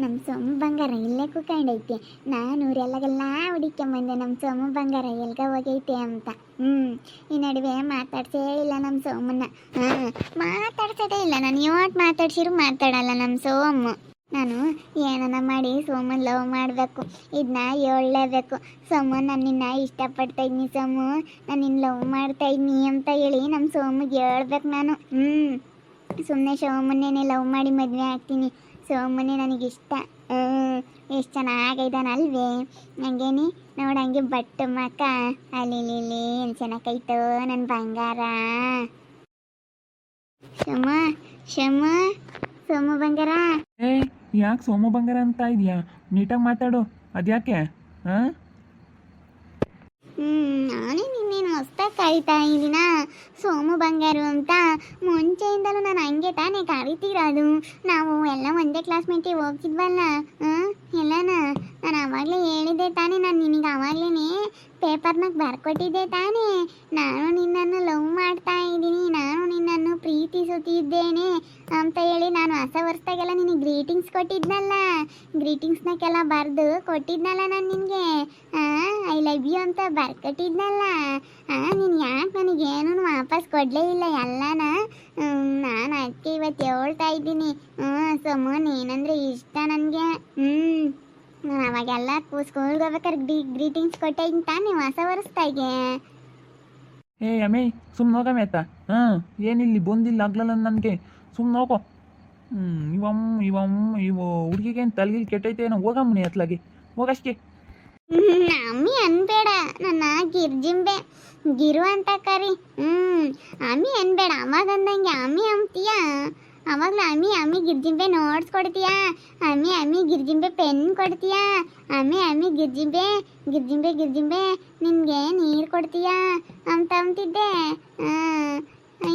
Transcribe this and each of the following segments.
ನಮ್ಮ ಸೋಮು ಬಂಗಾರ ಇಲ್ಲೇ ಕುತ್ಕೊಂಡೈತೆ. ನಾನು ಊರೆಲ್ಲಗೆಲ್ಲ ಹುಡಿಕೊಂಬಂದೆ ನಮ್ಮ ಸೋಮು ಬಂಗಾರ ಎಲ್ಗ ಹೋಗೈತೆ ಅಂತ. ಈ ನಡುವೆ ಮಾತಾಡ್ಸೇ ಇಲ್ಲ ನಮ್ಮ ಸೋಮನ್ನ. ಮಾತಾಡ್ಸೋದೇ ಇಲ್ಲ. ನಾನು ಇವತ್ತು ಮಾತಾಡ್ಸಿರು ಮಾತಾಡಲ್ಲ ನಮ್ಮ ಸೋಮು. ನಾನು ಏನನ್ನ ಮಾಡಿ ಸೋಮನ್ ಲವ್ ಮಾಡಬೇಕು, ಇದನ್ನ ಹೇಳಲೇಬೇಕು. ಸೋಮು ನಾನು ನಿನ್ನ ಇಷ್ಟಪಡ್ತಾ ಇದ್ದೀನಿ, ಸೋಮು ನಾನು ನಿನ್ನ ಲವ್ ಮಾಡ್ತಾ ಇದ್ದೀನಿ ಅಂತ ಹೇಳಿ ನಮ್ಮ ಸೋಮಿಗೆ ಹೇಳ್ಬೇಕು ನಾನು. ಸುಮ್ಮನೆ ಸೋಮನ್ನೇನೆ ಲವ್ ಮಾಡಿ ಮದುವೆ ಆಗ್ತೀನಿ. ಸೋಮನೆ ನನಗಿಷ್ಟ. ಎಷ್ಟು ಚೆನ್ನಾಗೈದಾನಲ್ವೇ, ಹಂಗೇನಿ ನೋಡಂಗೆ ಬಟ್ಟು ಮಕ್ಕ ಅಲ್ಲಿ ಏನು ಚೆನ್ನಾಗೈತೋ ನನ್ನ ಬಂಗಾರ. ಶಮ ಶಮ ಸೋಮು ಬಂಗಾರ. ಯಾಕೆ ಸೋಮು ಬಂಗಾರ ಅಂತ ಇದೆಯಾ? ನೀಟಾಗಿ ಮಾತಾಡು. ಅದ್ಯಾಕೆ? ನಾನೇ ನಿನ್ನೇನು ಹೊಸ್ದಾಗಿ ಕರಿತಾ ಇದ್ದೀನ ಸೋಮು ಬಂಗಾರು ಅಂತ. ಮುಂಚೆಯಿಂದಲೂ ನಾನು ಹಂಗೆ ತಾನೇ ಕರಿತಿರೋದು. ನಾವು ಎಲ್ಲ ಒಂದೇ ಕ್ಲಾಸ್ಮೇಟಿಗೆ ಹೋಗ್ತಿದ್ವಲ್ಲ ಎಲ್ಲನ. ನಾನು ಆವಾಗಲೇ ಹೇಳಿದ್ದೆ ತಾನೇ, ನಾನು ನಿನಗೆ ಆವಾಗಲೇ ಪೇಪರ್ನಾಗ ಬರ್ಕೊಟ್ಟಿದ್ದೆ ತಾನೇ. ನಾನು ನಿನ್ನನ್ನು ಲವ್ ಮಾಡ್ತಾ ಇದ್ದೀನಿ, ನಾನು ನಿನ್ನನ್ನು ಪ್ರೀತಿಸುತ್ತಿದ್ದೇನೆ ಅಂತ ಹೇಳಿ ನಾನು ಹೊಸ ವರ್ಷದಾಗೆಲ್ಲ ನಿನಗೆ ಗ್ರೀಟಿಂಗ್ಸ್ ಕೊಟ್ಟಿದ್ನಲ್ಲ. ಗ್ರೀಟಿಂಗ್ಸ್ನಾಗೆಲ್ಲ ಬರೆದು ಕೊಟ್ಟಿದ್ನಲ್ಲ ನಾನು ನಿನಗೆ. ಐ ಲವ್ ಯು ಅಂತ ಬರ್ಕೊಟ್ಟಿದ್ನಲ್ಲ. ನೀನು ಯಾಕೆ ನನಗೇನು ವಾಪಸ್ ಕೊಡಲೇ ಇಲ್ಲ ಎಲ್ಲನ. ನಾನು ಅದಕ್ಕೆ ಇವತ್ತು ಹೇಳ್ತಾ ಇದ್ದೀನಿ. ಸೋಮು ನೀನಂದರೆ ಇಷ್ಟ ನನಗೆ. ನಾನು ಅವಾಗೆಲ್ಲ ಸ್ಕೂಲ್ಗೆ ಹೋಗ್ಬೇಕಾದ್ರೆ ಗ್ರೀಟಿಂಗ್ಸ್ ಕೊಟ್ಟಿದ್ದೀನಿ ತಾನೇ ಹೊಸ ವರ್ಷದಾಗೆ. ಅಮ್ಮೇ ಸುಮ್ಮನೆ ಹೋಗಮ್ಮೆ ಆಯ್ತಾ? ಏನಿಲ್ಲಿ ಬಂದಿಲ್ಲ ಆಗ್ಲಲ್ಲ ನನಗೆ. ಸುಮ್ಮನೆ ಹೋಗೋ. ಇವು ಹುಡುಗಿಗೆ ಏನು ತಲೆಗಿಲ್ ಕೆಟ್ಟೈತೆ ಏನೋ. ಹೋಗಮ್ಮನಿ ಅತ್ಲಾಗೆ ಹೋಗಷ್ಟೇ. ಅಮ್ಮಿ ಅನ್ಬೇಡ, ನನ್ನ ಗಿರ್ಜಿಂಬೆ ಗಿರು ಅಂತ ಕರಿ. ಅಮ್ಮಿ ಅನ್ಬೇಡ. ಅವಾಗ ಅಂದಂಗೆ ಅಮ್ಮಿ ಅಂತೀಯ. ಅವಾಗಲೂ ಅಮ್ಮಿ ಗಿರ್ಜಿಂಬೆ ನೋಟ್ಸ್ ಕೊಡ್ತೀಯಾ? ಅಮ್ಮಿ ಗಿರ್ಜಿಂಬೆ ಪೆನ್ ಕೊಡ್ತೀಯಾ? ಅಮ್ಮಿ ಗಿರ್ಜಿಂಬೆ ನಿನಗೆ ನೀರು ಕೊಡ್ತೀಯಾ ಅಂತ ಅಂತಿದ್ದೆ.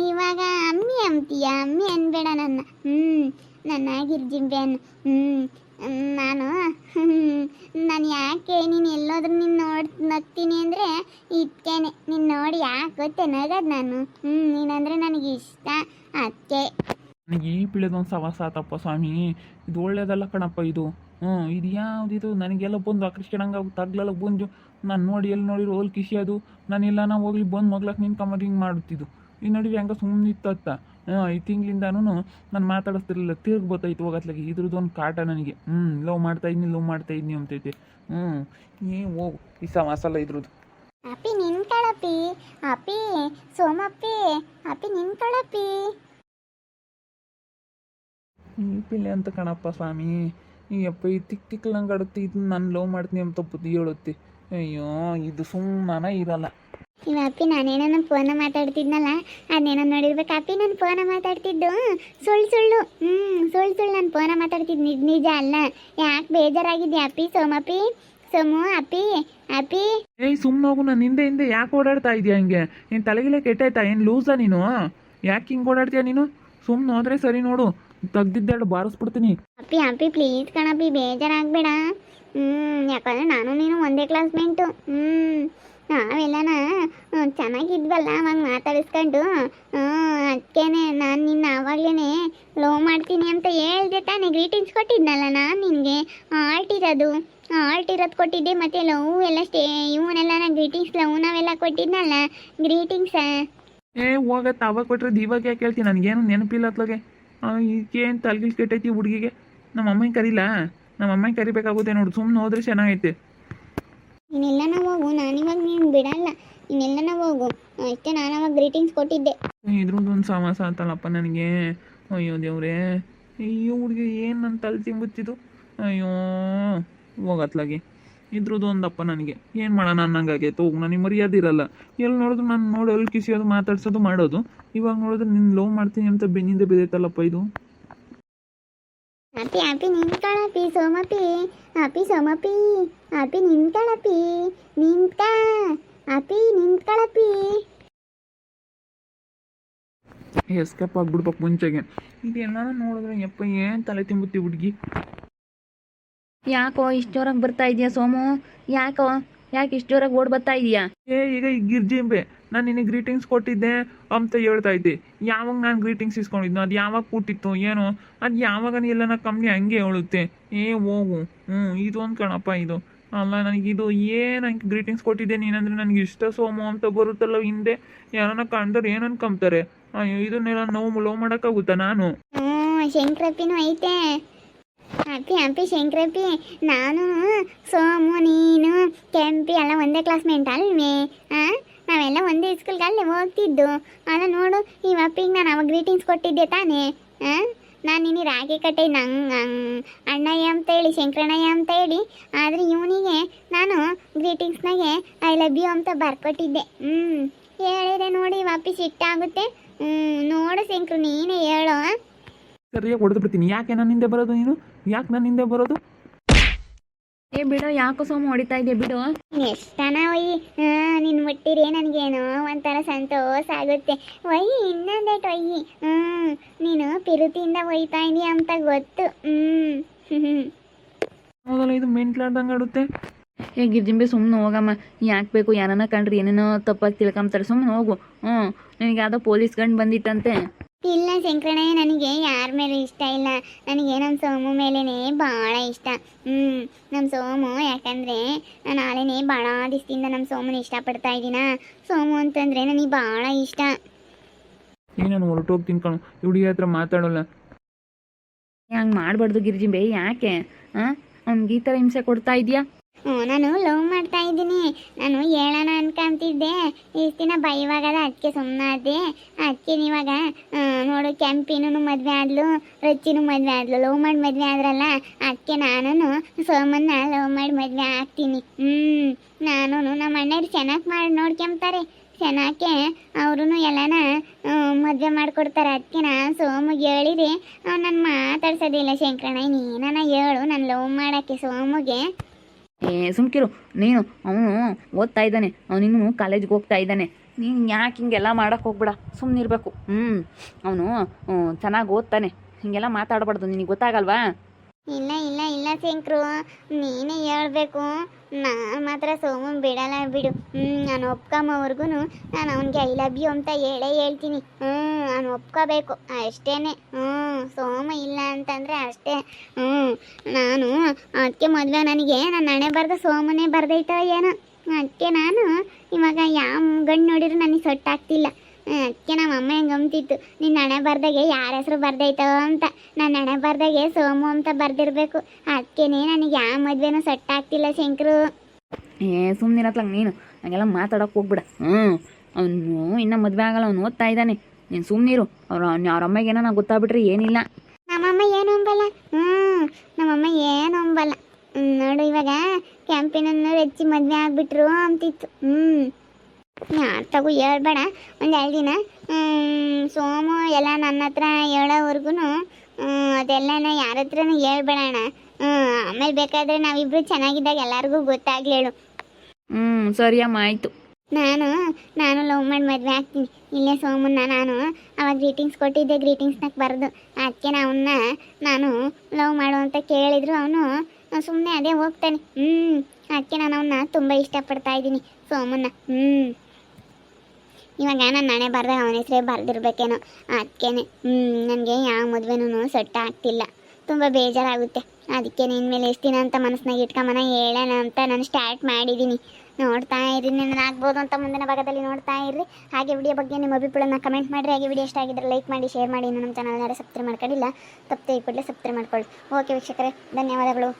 ಇವಾಗ ಅಮ್ಮಿ ಅಂತೀಯ. ಅಮ್ಮಿ ಅನ್ಬೇಡ ನನ್ನ. ನನ್ನ ಗಿರ್ಜಿಂಬೆ ನಾನು ಯಾಕೆ ನೀನು ಎಲ್ಲೋದ್ರೂ ನಿನ್ನ ನಗ್ತೀನಿ ಅಂದರೆ ಇಟ್ಕೇನೆ. ನಿನ್ನ ನೋಡಿ ಯಾಕೆ ಗೊತ್ತೇ ನಗದು ನಾನು. ನೀನಂದರೆ ನನಗೆ ಇಷ್ಟ ಅದಕ್ಕೆ. ನನಗೆ ಈ ಪಿಳೆದೊಂದು ಸವಾಸ ಆತಪ್ಪ ಸ್ವಾಮಿ. ಇದು ಒಳ್ಳೇದಲ್ಲ ಕಣಪ್ಪ ಇದು. ಇದು ಯಾವುದಿದು? ನನಗೆಲ್ಲ ಬಂದು ಆಕರ್ಷಣಂಗೆ ತಗ್ಲೆಲ್ಲ ಬಂದು ನಾನು ನೋಡಿ ಎಲ್ಲಿ ನೋಡಿರೋ ಹೋಲ್ ಕಿಸಿಯೋದು. ನಾನೆಲ್ಲ ಹೋಗ್ಲಿ ಬಂದು ಮಗ್ಲಕ್ಕೆ ನಿಂತ್ಕೊಂಬದು ಹಿಂಗೆ ಮಾಡುತ್ತಿದ್ದು. ಈ ನಡುವೆ ಹಂಗೆ ಸುಮ್ಮನೆ ಇತ್ತತ್ತ. ಈ ತಿಂಗಳಿಂದಾನು ನಾನು ಮಾತಾಡಿಸ್ತಿರಲಿಲ್ಲ. ತಿರ್ಗಿ ಬತ್ತೈತೆ ಹೋಗತ್ಲಾಗೆ. ಇದ್ರದ್ದೊಂದು ಕಾಟ ನನಗೆ. ಲವ್ ಮಾಡ್ತಾಯಿದ್ನಿ ಅಂತೈತೆ. ಹೋಗು ಈ ಸವಾಸಲ್ಲ ಇದ್ರದ್ದು. ಅಪ್ಪಿ ನಿನ್ಕಳಪ್ಪಿ. ಅಪ್ಪಿ ಸೋಮಪ್ಪಿ. ಅಪ್ಪಿ ನಿನ್ಕಳಪ್ಪಿ. ಈ ಪಿಳ್ಳೆ ಅಂತ ಕಣಪ್ಪ ಸ್ವಾಮಿ. ಈ ಅಪ್ಪ ಈ ತಿಕ್ಕಲಂಗೆ ಆಡುತ್ತೆ. ಇದನ್ನ ನಾನು ಲವ್ ಮಾಡ್ತೀನಿ ಅಂತ ಬುದ್ಧಿ ಹೇಳುತ್ತೆ. ಅಯ್ಯೋ ಇದು ಸುಮ್ಮನೆ ಇರಲ್ಲ. ಇವ ಅಪ್ಪಿ ನಾನೇನೋ ನನ್ನ ಫೋನ ಮಾತಾಡ್ತಿದ್ನಲ್ಲ, ಅದನ್ನೇನೋ ನೋಡಿರ್ಬೇಕು ಅಪ್ಪಿ. ನಾನು ಫೋನ ಮಾತಾಡ್ತಿದ್ದು ಸುಳ್ಳು ನಾನು ಫೋನ ಮಾತಾಡ್ತಿದ್ದು ನಿಜ ಅಲ್ಲ. ಯಾಕೆ ಬೇಜಾರಾಗಿದ್ದೆ ಅಪ್ಪಿ? ಸೋಮಪ್ಪಿ ಸೋಮು ಅಪ್ಪಿ ಅಪ್ಪಿ. ಸುಮ್ಮನೆ ಹೋಗು. ನಾನು ಹಿಂದೆ ಯಾಕೆ ಓಡಾಡ್ತಾ ಇದೆಯಾ ಹಿಂಗೆ? ಏನು ತಲೆಗಿಲೆ ಕೆಟ್ಟಾಯ್ತಾ? ಏನು ಲೂಸಾ ನೀನು? ಯಾಕೆ ಹಿಂಗೆ ಓಡಾಡ್ತೀಯ ನೀನು? ಸುಮ್ಮನೆ ಹೋದ್ರೆ ಸರಿ ನೋಡು. ತೆಗ್ದಿದ್ದಾಳು ಬಾರಿಸ್ಬಿಡ್ತೀನಿ. ಅಪ್ಪಿ ಪ್ಲೀಸ್ ಕಣಪ್ಪಿ, ಬೇಜಾರಾಗಬೇಡ. ಯಾಕಂದರೆ ನಾನು ನೀನು ಒಂದೇ ಕ್ಲಾಸ್ಮೇಟು. ನಾವೆಲ್ಲನ ಚೆನ್ನಾಗಿದ್ವಲ್ಲ ಅವಾಗ ಮಾತಾಡಿಸ್ಕೊಂಡು. ಅದಕ್ಕೇನೆ ನಾನು ನಿನ್ನ ಆವಾಗಲೇ ಲವ್ ಮಾಡ್ತೀನಿ ಅಂತ ಹೇಳ್ದೆ ತಾನೇ. ಗ್ರೀಟಿಂಗ್ಸ್ ಕೊಟ್ಟಿದ್ನಲ್ಲ ನಾನು ನಿನಗೆ. ಆಲ್ಟ್ ಇರೋದು ಕೊಟ್ಟಿದ್ದೆ. ಮತ್ತು ಲವ್ ಎಲ್ಲ ಇವನ್ನೆಲ್ಲ ನಾನು ಗ್ರೀಟಿಂಗ್ಸ್ ಲವ್ ನಾವೆಲ್ಲ ಕೊಟ್ಟಿದ್ನಲ್ಲ ಗ್ರೀಟಿಂಗ್ಸ. ಹೋಗತ್ತೆ. ಅವಾಗ ಕೊಟ್ಟಿರೋದು ಇವಾಗ ಯಾಕೆ ಹೇಳ್ತೀನಿ? ನನಗೇನು ನೆನಪಿಲ್ಲ ಅತ್ಲಾಗೆ. ಈಗೇನು ತಲೆಗಿಲ್ ಕೆಟ್ಟೈತಿ ಹುಡುಗಿಗೆ. ನಮ್ಮ ಅಮ್ಮನ ಕರೀಲ? ನಮ್ಮ ಅಮ್ಮನ ಕರಿಬೇಕಾಗುತ್ತೆ ನೋಡು. ಸುಮ್ಮನೆ ಹೋದ್ರೆ ಚೆನ್ನಾಗೈತೆ. ಇನ್ನೆಲ್ಲನ ಹೋಗು. ನಾನಿವಾಗ ನೀನು ಬಿಡಲ್ಲ. ಇನ್ನೆಲ್ಲನ ಹೋಗು ಅಷ್ಟೇ. ನಾನು ಅವಾಗ ಗ್ರೀಟಿಂಗ್ಸ್ ಕೊಟ್ಟಿದ್ದೆ. ಇದ್ರದ್ದು ಒಂದು ಸಮಾಸ ಅಂತಲ್ಲಪ್ಪ ನನಗೆ. ಅಯ್ಯೋ ದೇವ್ರೇ, ಅಯ್ಯೋ ಹುಡುಗಿ ಏನು ನನ್ನ ತಲೆ ತಿಂಬುತ್ತಿದ್ದು. ಅಯ್ಯೋ ಹೋಗತ್ಲಾಗೆ. ಇದ್ರದ್ದು ಒಂದಪ್ಪ ನನಗೆ. ಏನು ಮಾಡೋಣ ಅನ್ನಂಗಾಗೈತೆ. ಹೋಗು. ನನಗೆ ಮರ್ಯಾದೆ ಇರಲ್ಲ. ಎಲ್ಲಿ ನೋಡಿದ್ರು ನಾನು ನೋಡಿ ಅಲ್ಲಿ ಕಿಸಿಯೋದು ಮಾತಾಡ್ಸೋದು ಮಾಡೋದು. ಇವಾಗ ನೋಡಿದ್ರೆ ನಿನ್ನ ಲವ್ ಮಾಡ್ತೀನಿ ಅಂತ ಬೆನ್ನಿಂದ ಬೆದೈತಲ್ಲಪ್ಪ ಇದು. ಅಪ್ಪಿ ನಿಂತ್ಕೊಳ್ಳಪ್ಪಿ ಸೋಮಪ್ಪಿ. ಸೋಮಪ್ಪಿ ಅಪ್ಪಿ ನಿಂತ್ಕೊಳ್ಳಪ್ಪಿ. ಅಪ್ಪಿ ನಿಂತ್ಕೊಳ್ಳಪ್ಪಿ. ಎಸ್ಕೇಪ್ ಆಗ್ಬಿಡ್ಬೇಕು ಮುಂಚೆಗೆ. ಇದೆಲ್ಲ ನೋಡಿದ್ರೆ ಯಪ್ಪ ಏನು ತಲೆ ತಿಂಬುತ್ತಿ ಹುಡುಗಿ. ಯಾಕೋ ಇಷ್ಟು ಜೋರಾಗಿ ಬರ್ತಾ ಇದೆಯಾ ಸೋಮು? ಯಾಕೋ ಯಾಕೆ ಇಷ್ಟು ಜೋರಾಗಿ ಓಡ್ ಬರ್ತಾ ಇದೀಯಾ? ಈಗ ಈ ಗಿರ್ಜಿಂಬೆ ನಾನು ನಿನಗೆ ಗ್ರೀಟಿಂಗ್ಸ್ ಕೊಟ್ಟಿದ್ದೆ ಅಂತ ಹೇಳ್ತಾ ಇದ್ದೆ. ಯಾವಾಗ ನಾನು ಗ್ರೀಟಿಂಗ್ಸ್ ಇಸ್ಕೊಂಡಿದ್ನೋ ಅದು ಯಾವಾಗ ಕೊಟ್ಟಿತ್ತು ಏನೋ, ಅದು ಯಾವಾಗ ಎಲ್ಲನ ಕಂಪ್ನಿ ಹಂಗೆ ಹೇಳುತ್ತೆ. ಹೋಗು. ಇದೊಂದು ಕಣಪ್ಪ ಇದು. ಅಲ್ಲ ನನಗಿದು ನಂಗೆ ಗ್ರೀಟಿಂಗ್ಸ್ ಕೊಟ್ಟಿದ್ದೆ ನೀನಂದ್ರೆ ನನಗೆ ಇಷ್ಟ ಸೋಮು ಅಂತ ಬರುತ್ತಲ್ಲ ಹಿಂದೆ, ಯಾರನ್ನ ಕಂಡ್ರೆ ಏನು ಅನ್ಕೊಂತಾರೆ. ಅಯ್ಯೋ ಇದನ್ನೆಲ್ಲ ನೋವು ಲವ್ ಮಾಡೋಕ್ಕಾಗುತ್ತಾ ನಾನು? ಶಂಕರಪ್ಪಿನೂ ಐತೆ. ಹ್ಯಾಪಿ ಶಂಕರಪ್ಪಿ. ನಾನು ಸೋಮು ನೀನು ಕೆಂಪಿ ಎಲ್ಲ ಒಂದೇ ಕ್ಲಾಸ್ಮೇಟ್ ಅಲ್ವೇ? ನಾವೆಲ್ಲ ಒಂದೇ ಸ್ಕೂಲ್ಗೆ ಅಲ್ಲೇ ಹೋಗ್ತಿದ್ದು. ಅಲ್ಲ ನೋಡು, ಈ ಅಪ್ಪಿಗೆ ನಾನು ಅವಾಗ ಗ್ರೀಟಿಂಗ್ಸ್ ಕೊಟ್ಟಿದ್ದೆ ತಾನೇ. ನಾನು ನಿನಗೆ ರಾಖಿ ಕಟ್ಟೆ ನಂಗೆ ಅಣ್ಣಯ್ಯ ಅಂತ ಹೇಳಿ, ಶಂಕರಣ್ಣಯ್ಯ ಅಂತ ಹೇಳಿ. ಆದರೆ ಇವನಿಗೆ ನಾನು ಗ್ರೀಟಿಂಗ್ಸ್ನಾಗೆ ಐ ಲವ್ ಯು ಅಂತ ಬರ್ಕೊಟ್ಟಿದ್ದೆ. ಹೇಳಿದ್ರೆ ನೋಡಿ ವಾಪಿ ಸಿಟ್ಟಾಗುತ್ತೆ. ನೋಡು ಶಂಕರು, ನೀನೇ ಹೇಳೋ. ಸರಿಯಾಗಿ ಹೊಡೆದು ಬಿಡ್ತೀನಿ. ಯಾಕೆ ನನ್ನ ಹಿಂದೆ ಬರೋದು ನೀನು? ಯಾಕೆ ನನ್ನ ಹಿಂದೆ ಬರೋದು? ಬಿಡೋ, ಯಾಕೋ ಸೋಮು ಹೊಡಿತಾ ಇದೆಯಾ? ಬಿಡು. ಎಷ್ಟನ ಒಯ್ಯಿ, ನಿನ್ನ ಮುಟ್ಟಿರಿ ನನಗೇನೋ ಒಂಥರ ಸಂತೋಷ ಆಗುತ್ತೆ. ಒಯ್ಯಿ, ಇನ್ನೊಂದೇಟು ಒಯ್ಯಿ. ನೀನು ಪಿರುತಿಯಿಂದ ಒಯ್ತಾ ಇದೀಯ ಅಂತ ಗೊತ್ತು. ಹೌದಲ್ಲ, ಇದು ಮೆಂಟ್ಲಾಡ್ದಂಗೆ ಆಡುತ್ತೆ. ಗಿರ್ಜಿಂಬೆ ಸುಮ್ಮನೆ ಹೋಗಮ್ಮ. ಯಾಕೆ ಬೇಕು? ಯಾರನ್ನ ಕಂಡ್ರಿ ಏನೇನೋ ತಪ್ಪಾಗಿ ತಿಳ್ಕೊಂತಾರೆ. ಸುಮ್ಮನೆ ಹೋಗು. ನಿನಗೆ ಯಾವುದೋ ಪೊಲೀಸ್ ಗಂಡು ಬಂದಿತ್ತಂತೆ. ಇಲ್ಲ ಶಂಕರಣ್ಣಯ್ಯ, ನನಗೆ ಯಾರ ಮೇಲೂ ಇಷ್ಟ ಇಲ್ಲ. ನನಗೆ ನಮ್ಮ ಸೋಮು ಮೇಲೇ ಭಾಳ ಇಷ್ಟ. ನಮ್ಮ ಸೋಮು, ಯಾಕಂದರೆ ನಾನು ಆಲೇನೆ ಭಾಳ ದಿವಸದಿಂದ ನಮ್ಮ ಸೋಮನ ಇಷ್ಟಪಡ್ತಾ ಇದ್ದೀನ. ಸೋಮು ಅಂತಂದರೆ ನನಗೆ ಭಾಳ ಇಷ್ಟ. ಈಗ ನಾನು ಹೊರಟೋಗ್ತೀನಿ ಕಣು, ಹುಡುಗಿ ಹತ್ರ ಮಾತಾಡೋಲ್ಲ. ಹಂಗೆ ಮಾಡಬಾರ್ದು ಗಿರ್ಜಿಂಬೆ. ಯಾಕೆ ಅವ್ನಿಗೆ ಈ ಥರ ಹಿಂಸೆ ಕೊಡ್ತಾ ಇದೆಯಾ? ನಾನು ಲವ್ ಮಾಡ್ತಾ ಇದ್ದೀನಿ. ನಾನು ಹೇಳೋಣ ಅನ್ಕೊಂತಿದ್ದೆ. ಇಷ್ಟು ದಿನ ಬೈವಾಗದ, ಅದಕ್ಕೆ ಸುಮ್ಮನಾದೆ. ಅದಕ್ಕೆ ನೀವಾಗ ನೋಡು, ಕೆಂಪಿನೂ ಮದುವೆ ಆದ್ಲು, ರಚ್ಚಿನೂ ಮದುವೆ ಆದ್ಲು. ಲವ್ ಮಾಡಿ ಮದುವೆ ಆದ್ರಲ್ಲ, ಅದಕ್ಕೆ ನಾನು ಸೋಮನ್ನ ಲವ್ ಮಾಡಿ ಮದುವೆ ಆಗ್ತೀನಿ. ನಾನು ನಮ್ಮ ಅಣ್ಣರು ಚೆನ್ನಾಗಿ ಮಾಡಿ ನೋಡ್ಕೊಂತಾರೆ. ಚೆನ್ನಾಗೆ ಅವ್ರೂ ಎಲ್ಲನ ಮದುವೆ ಮಾಡಿಕೊಡ್ತಾರೆ. ಅದಕ್ಕೆ ನಾನು ಸೋಮಿಗೆ ಹೇಳಿರಿ, ನಾನು ಮಾತಾಡ್ಸೋದಿಲ್ಲ. ಶಂಕರಣ್ಣ, ನೀನ ಹೇಳು ನಾನು ಲವ್ ಮಾಡೋಕ್ಕೆ ಸೋಮಿಗೆ. ಸುಮ್ಕಿರು ನೀನು. ಅವನು ಓದ್ತಾ ಇದ್ದಾನೆ, ಅವನಿನ್ನೂ ಕಾಲೇಜ್ಗೆ ಹೋಗ್ತಾ ಇದ್ದಾನೆ. ನೀನು ಯಾಕೆ ಹಿಂಗೆಲ್ಲ ಮಾಡೋಕ್ಕೆ ಹೋಗ್ಬೇಡ, ಸುಮ್ಮನಿರ್ಬೇಕು. ಅವನು ಚೆನ್ನಾಗಿ ಓದ್ತಾನೆ, ಹೀಗೆಲ್ಲ ಮಾತಾಡಬಾರ್ದು. ನಿನಗೆ ಗೊತ್ತಾಗಲ್ವಾ? ಇಲ್ಲ ಇಲ್ಲ ಇಲ್ಲ ಶಂಕರು, ನೀನೇ ಹೇಳ್ಬೇಕು. ನಾನು ಮಾತ್ರ ಸೋಮನ್ ಬಿಡಲ್ಲ ಬಿಡು. ನಾನು ಒಪ್ಕೊಂಬವರೆಗೂ ನಾನು ಅವನಿಗೆ ಐ ಲವ್ ಯು ಅಂತ ಹೇಳ್ತೀನಿ. ನಾನು ಒಪ್ಕೋಬೇಕು ಅಷ್ಟೇನೆ. ಸೋಮ ಇಲ್ಲ ಅಂತಂದರೆ ಅಷ್ಟೇ. ನಾನು ಅದಕ್ಕೆ ಮದುವೆ ನನಗೆ ನನ್ನ ಹಣೆ ಬರ್ದ ಸೋಮನೇ ಬರ್ದೈತೋ ಏನೋ. ಅದಕ್ಕೆ ನಾನು ಇವಾಗ ಯಾವ ಗಂಡು ನೋಡಿದ್ರು ನನಗೆ ಸೊಟ್ಟಾಗ್ತಿಲ್ಲ. ಅದಕ್ಕೆ ನಮ್ಮ ಅಮ್ಮ ಹೆಂಗೆ ಅಂತಿತ್ತು, ನಿನ್ನ ಹಣೆ ಬರ್ದಾಗೆ ಯಾರ ಹೆಸರು ಬರ್ದೈತೋ ಅಂತ. ನನ್ನ ಹಣೆ ಬರ್ದಾಗೆ ಸೋಮು ಅಂತ ಬರ್ದಿರ್ಬೇಕು. ಅದಕ್ಕೇನೆ ನನಗೆ ಯಾವ ಮದುವೆನೂ ಸೊಟ್ಟಾಗ್ತಿಲ್ಲ ಶಂಕರು. ಸುಮ್ಮನಿರತ್ಲಂಗೆ ನೀನು ಹಂಗೆಲ್ಲ ಮಾತಾಡೋಕೆ ಹೋಗ್ಬಿಡ. ಅವನು ಇನ್ನೂ ಮದುವೆ ಆಗಲ್ಲ, ಅವ್ನು ಓದ್ತಾ ಇದ್ದಾನೆ. ನೀನು ಸುಮ್ಮನಿರು. ಅವ್ರ ಅಮ್ಮಗೆ ಏನೋ ಗೊತ್ತಾಗ್ಬಿಟ್ರೆ ಏನಿಲ್ಲ. ನಮ್ಮಮ್ಮ ಏನು ಅಂಬಲ್ಲ. ನಮ್ಮಮ್ಮ ಏನು ಅಂಬಲ್ಲ. ನೋಡು, ಇವಾಗ ಕ್ಯಾಂಪಿನನ್ನು ಹೆಚ್ಚಿ ಮದುವೆ ಆಗಿಬಿಟ್ರು ಅಂತಿತ್ತು. ಯಾರ್ತಾಗೂ ಹೇಳ್ಬೇಡ. ಒಂದು 2 ದಿನ ಸೋಮು ಎಲ್ಲ ನನ್ನ ಹತ್ರ ಹೇಳೋವರೆಗೂ ಅದೆಲ್ಲನ ಯಾರ ಹತ್ರನೂ ಹೇಳ್ಬೇಡಣ. ಆಮೇಲೆ ಬೇಕಾದರೆ ನಾವಿಬ್ರು ಚೆನ್ನಾಗಿದ್ದಾಗ ಎಲ್ಲರಿಗೂ ಗೊತ್ತಾಗ್ಲಿ ಹೇಳು. ಸರಿಯಮ್ಮ, ಆಯಿತು. ನಾನು ಲವ್ ಮಾಡಿ ಮದುವೆ ಆಗ್ತೀನಿ. ಇಲ್ಲೇ ಸೋಮನ್ನ ನಾನು ಅವಾಗ ಗ್ರೀಟಿಂಗ್ಸ್ ಕೊಟ್ಟಿದ್ದೆ, ಗ್ರೀಟಿಂಗ್ಸ್ನಾಗ ಬರೆದು. ಅದಕ್ಕೆ ನಾನು ಲವ್ ಮಾಡು ಅಂತ ಕೇಳಿದ್ರು ಅವನು ಸುಮ್ಮನೆ ಅದೇ ಹೋಗ್ತಾನೆ. ಅದಕ್ಕೆ ನಾನು ಅವನ್ನ ತುಂಬ ಇಷ್ಟಪಡ್ತಾ ಇದ್ದೀನಿ, ಸೋಮನ್ನ. ಇವಾಗ ನನ್ನ ಹಣೆ ಬರ್ದಾಗ ಅವನ ಹೆಸರೇ ಬರೆದಿರ್ಬೇಕೇನೋ. ಅದಕ್ಕೇನೆ ನನಗೆ ಯಾವ ಮದುವೆನೂ ಸೆಟ್ ಆಗ್ತಿಲ್ಲ. ತುಂಬ ಬೇಜಾರಾಗುತ್ತೆ. ಅದಕ್ಕೆ ನಿನ್ನ ಮೇಲೆ ಎಷ್ಟು ದಿನ ಅಂತ ಮನಸ್ಸಿನಾಗ ಇಟ್ಕೊಂಬನ ಹೇಳೋಣ ಅಂತ ನಾನು ಸ್ಟಾರ್ಟ್ ಮಾಡಿದ್ದೀನಿ. ನೋಡ್ತಾ ಇರಿ, ನನ್ನ ಆಗ್ಬೋದು ಅಂತ ಮುಂದಿನ ಭಾಗದಲ್ಲಿ ನೋಡ್ತಾ ಇರ್ರಿ. ಹಾಗೆ ವಿಡಿಯೋ ಬಗ್ಗೆ ನಿಮ್ಮ ಅಭಿಪ್ರಾಯನ ಕಮೆಂಟ್ ಮಾಡಿರಿ. ಹಾಗೆ ವಿಡಿಯೋ ಇಷ್ಟ ಆಗಿದ್ದರೆ ಲೈಕ್ ಮಾಡಿ, ಶೇರ್ ಮಾಡಿ. ಇನ್ನು ನಮ್ಮ ಚಾನಲ್ನಾರ ಸಬ್ಸ್ಕ್ರೈಬ್ ಮಾಡ್ಕೊಂಡಿಲ್ಲ, ತಪ್ಪದೆ ಈ ಕೂಡಲೇ ಸಬ್ಸ್ಕ್ರೈಬ್ ಮಾಡ್ಕೊಳ್ಳಿ. ಓಕೆ ವೀಕ್ಷಕರೇ, ಧನ್ಯವಾದಗಳು.